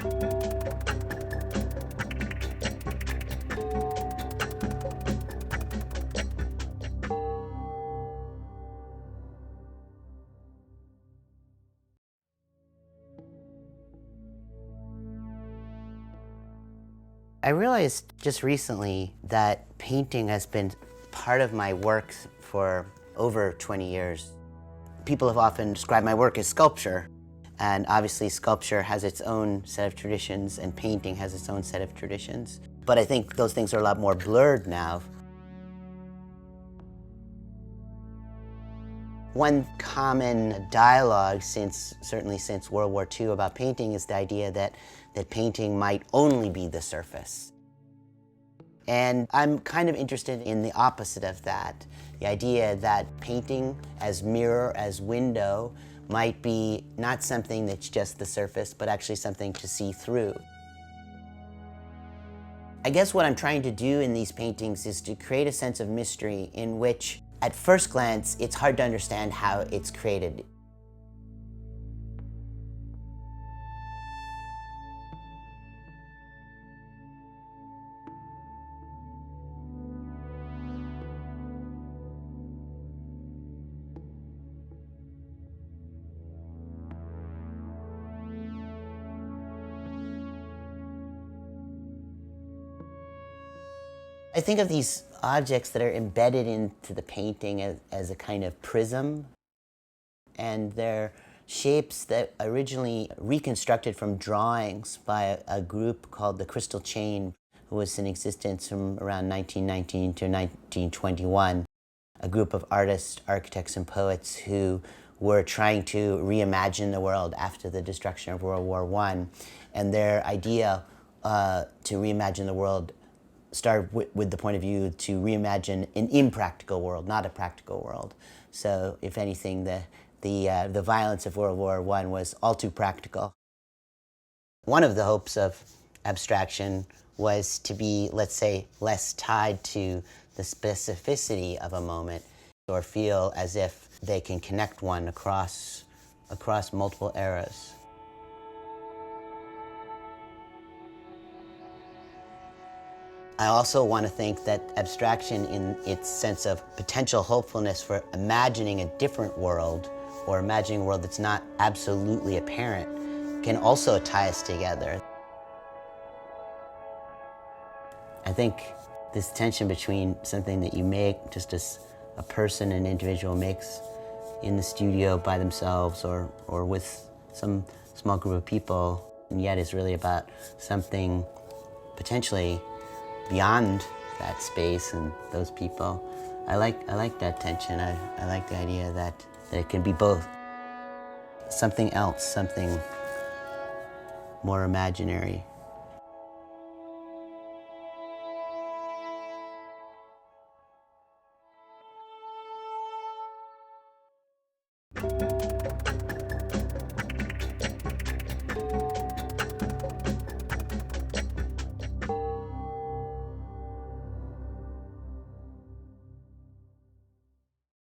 I realized just recently that painting has been part of my work for over 20 years. People have often described my work as sculpture, and obviously sculpture has its own set of traditions and painting has its own set of traditions. But I think those things are a lot more blurred now. One common dialogue certainly since World War II about painting is the idea that painting might only be the surface. And I'm kind of interested in the opposite of that. The idea that painting as mirror, as window, might be not something that's just the surface, but actually something to see through. I guess what I'm trying to do in these paintings is to create a sense of mystery in which, at first glance, it's hard to understand how it's created. I think of these objects that are embedded into the painting as a kind of prism, and they're shapes that originally reconstructed from drawings by a group called the Crystal Chain, who was in existence from around 1919 to 1921, a group of artists, architects, and poets who were trying to reimagine the world after the destruction of World War I. And their idea to reimagine the world started with the point of view to reimagine an impractical world, not a practical world. So, if anything, the violence of World War I was all too practical. One of the hopes of abstraction was to be, let's say, less tied to the specificity of a moment, or feel as if they can connect one across multiple eras. I also want to think that abstraction, in its sense of potential hopefulness for imagining a different world, or imagining a world that's not absolutely apparent, can also tie us together. I think this tension between something that you make just as a person, an individual makes in the studio by themselves or with some small group of people, and yet is really about something potentially beyond that space and those people. I like that tension. I like the idea that it can be both. Something else, something more imaginary.